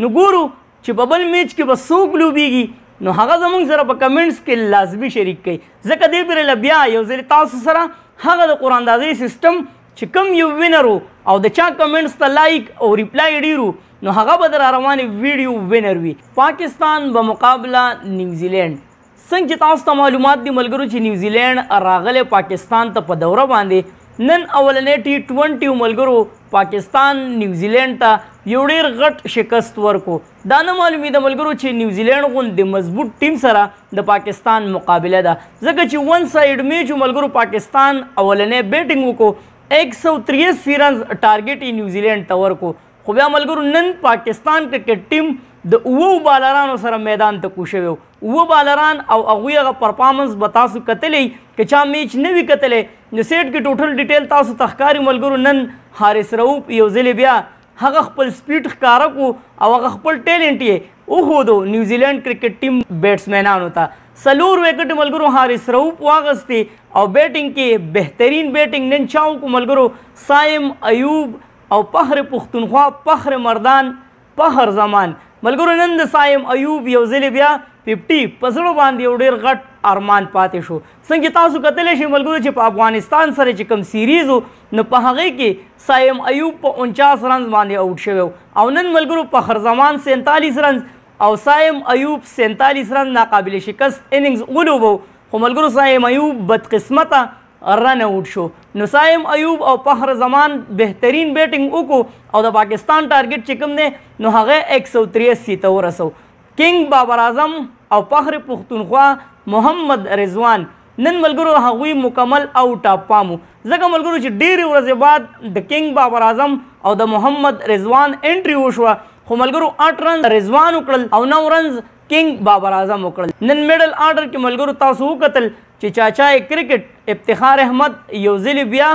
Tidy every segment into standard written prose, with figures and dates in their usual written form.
نو ګورو چې په بل میچ کې به څوک لوبیږي نو هغه زموږ سره په کمنټس کې لازمي شریک کړئ ځکه دې پرې بیا یو ځل تاسو سره هغه د قراندازۍ سیسټم چې کوم یو وینر او د چا کمنټس ته لایک او ریپلای ډیرو نو هغه به در روانې ویډیو وینر وي. پاکستان به مقابله نیوزیلینډ. څنګه چې تاسو ته معلومات دي ملګرو چې نیوزیلینډ راغلی پاکستان ته په دوره باندې نن اولنې T20 ملګرو پاکستان نیوزیلینډ ته یو ډېر غټ شکست ورکو. دا نه معلومېده ملګرو چې نیوزیلینډ غوندې مضبوط ټیم سره د پاکستان مقابله ده ځکه چې ون سایډ میچ ملګرو پاکستان اولنې بیټینګ وکړو 183 رنز ټارګټ یې نیوزیلینډ ته ورکو. خو بیا ملګرو نن پاکستان کرکټ ټیم د 9 بالرانو سره میدان ته کوز شوی و. 9 بالران او هغوی هغه پرفارمنس به تاسو کتلی که چا میچ نه وي کتلی نو سیټ کې ټوټل ډیټیل تاسو ته ښکاري ملګرو. نن حارث رؤف یو ځلې بیا هغه خپل سپیډ ښکاره کړو او هغه خپل ټیلنټ یې وښودو نیوزیلینډ کرکټ ټیم بیټسمینانو ته. 4 وکټ ملګرو حارث رؤف واغستې او بیټینګ کې بهترین بیټینګ نن چا وکړو ملګرو صایم ایوب او فخر پښتونخوا فخر مردان فخر زمان. ملګرو نن د صایم ایوب یو ځلې بیا 50 په زړه باندې یو ډېر غټ ارمان پاتې شو. څنګه تاسو کتلی شئ ملګرو چې په افغانستان سره چې کوم سیریز نو په هغې کې صایم ایوب په 49 رنز باندې آوټ شوی او نن ملګرو فخر زمان 47 رنز او صایم ایوب 47 رنز ناقابل شکست اننګز ولوبو. خو ملګرو صایم ایوب بدقسمته رن آوټ شو. نو صایم ایوب او فخر زمان بهترین بیټینګ وکړو او د پاکستان ټارګټ چې کوم دی نو هغه 183 ته ورسو. کنګ بابر اعظم او فخر پښتونخوا محمد رضوان نن ملګرو هغوی مکمل آوټ اف پامو ځکه ملګرو چې ډېرې ورځې بعد د کنګ بابر اعظم او د محمد رضوان انټري وشوه خو ملګرو 8 رنز رضوان وکړل او 9 رنز کنګ بابر اعظم وکړل. نن میډل آرډر کې ملګرو تاسو وکتل چې چاچای کرکټ افتخار احمد یو ځلې بیا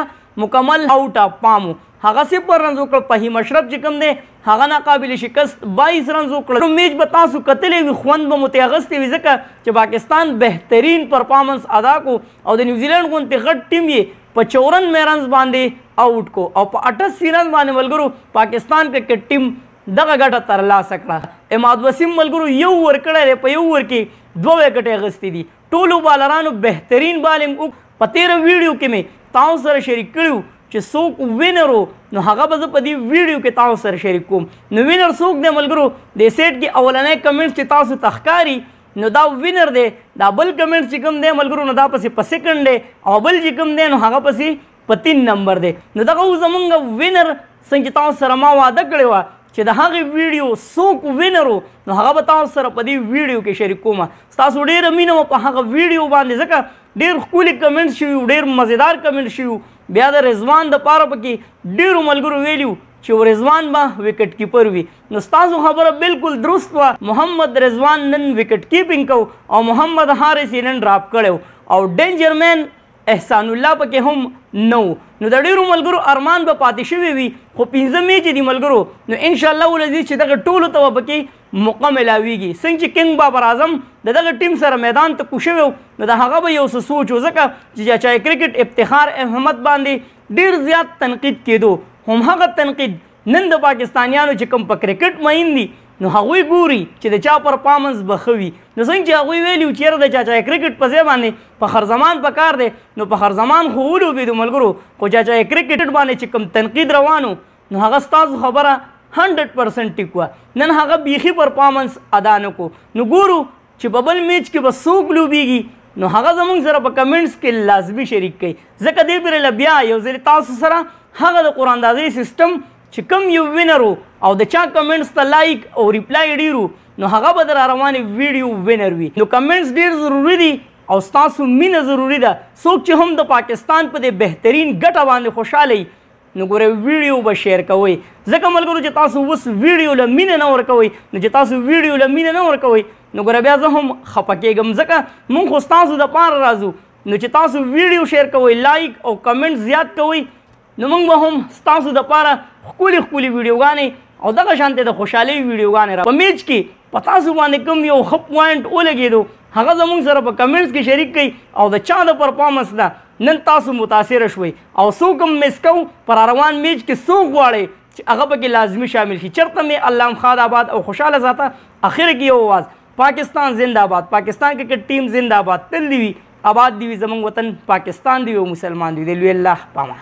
مکمل آوټ اف پامو هغه 0 رنز وکړل. فهیم اشرف چې کوم دی هغه ناقابل شکست 22 رنز وکړل. میچ به تاسو کتلی وي خوند به مو ترې اخیستی وي ځکه چې پاکستان بهترین پرفارمنس ادا کو او د نیوزیلینډ غوندې غټ ټیم یې په 54 رنز باندې آوټ کو او په 88 رنز باندې ملګرو پاکستان کرکټ ټیم دغه ګټه ترلاسه کړه. اماد وسیم ملګرو یو ور کړی دی په یو ور کې 2 وکټې اخیستې دي. ټولو بالرانو بهترین بالنګ په تېره ویډیو کې مې تاسو سره شریک کړي چې څوک وینر نو هغه به زه په دې ویډیو کې تاسو سره شریک کوم. نو وینر څوک دی ملګرو د سیټ کې اولنی کمنټس چې تاسو ته ښکاري نو دا وینر دی. دا بل کمنټس چې کوم دی ملګرو نو دا پسې په سیکنډ دی او بل چې کوم دی نو هغه پسې په 3 نمبر دی. نو دغه زمونږ وینر څنګه تاسو سره ما واده کړی وه چې د هغې ویډیو څوک وینر نو هغه به تاسو سره په دې ویډیو کې شریک کوم. ستاسو ډېره مینه وه په هغه ویډیو باندې ځکه ډېر ښکلي کمنټس شوي ډېر مزیدار کمنټ شوي. بیا د رضوان دپاره پکې ډېرو ملګرو ویلي چې رضوان به وکټ کیپر وي. نو ستاسو خبره بالکل درست وه. محمد رضوان نن وکټ کیپینګ کو او محمد حارث یې نن ډراپ کړی او ډینجر مین احسان الله پکې هم نو. نو د ډېرو ملګرو ارمان به پاتې شوی وي خو 15 میچ دي ملګرو نو انشاءالله ولذي چې دغه ټولو ته به پکې موقع ملاویږي. څنګه چې کنګ بابر اعظم د دغه ټیم سره میدان ته کوز شوی نو د هغه به یو څه سوچ و ځکه چې چاچای کرکټ افتخار احمد باندې ډېر زیات تنقید کېدو. همهغه تنقید نن د پاکستانیانو چې کوم په کرکټ مین دي نو هغوی ګوري چې د چا پرفارمنس به ښه وي. نو څنګه چې هغوی ویلي چې یاره د چاچای کرکټ په ځای باندې فخر زمان پکار دی نو فخر زمان خو ولوبېدو ملګرو خو چاچای کرکټ باندې چې کوم تنقید روانو نو هغه ستاسو خبره 100% ټیک وه. نن هغه بیخي پرفارمنس ادا نه کو. نو ګورو چې په بل میچ کې به څوک لوبېږي نو هغه زموږ سره په کمنټس کې لازمي شریک کړئ ځکه دې پرې بیا یو ځل تاسو سره هغه د قراندازۍ سیسټم چې کوم یو وینر او د چا کمنټس ته لایک او ریپلای ډیرو نو هغه به در روانې ویډیو وینر وي. نو کمنټس ډېر ضروري دي او ستاسو مینه ضروري ده. څوک چې هم د پاکستان په دې بهترین ګټه باندې خوشحاله نو ګوره ویډیو به شیر کوئ ځکه ملګرو چې تاسو اوس ویډیو له مینه نه ورکوئ نو چې تاسو ویډیو له مینه نه ورکوئ نو ګوره بیا زه هم خفه کېږم ځکه مونږ خو ستاسو دپاره راځو. نو چې تاسو ویډیو شیر کوئ لایک او کمنټ زیات کوئ نو مونږ به هم ستاسو دپاره ښکلي ښکلي ویډیوګانې او دغه شانتې د خوشحالۍ ویډیوګانې په میچ کې په تاسو باندې کوم یو ښه پوینټ ولګېدو هغه زموږ سره په کمنټس کې شریک کړئ او د چا د پرفارمنس ده نن تاسو متاثره شوئ او څوک هم مس کو پر روان میچ کې څوک غواړئ چې هغه پکې لازمي شامل شي. چېرته مې الله خان آباد او خوشحاله ذاته اخر کې یو آواز پاکستان زنده باد، پاکستان کرکټ ټیم زنده باد، تل دی وي آباد دی وي زموږ وطن پاکستان دی وي او مسلمان دی. د لوی الله پامان.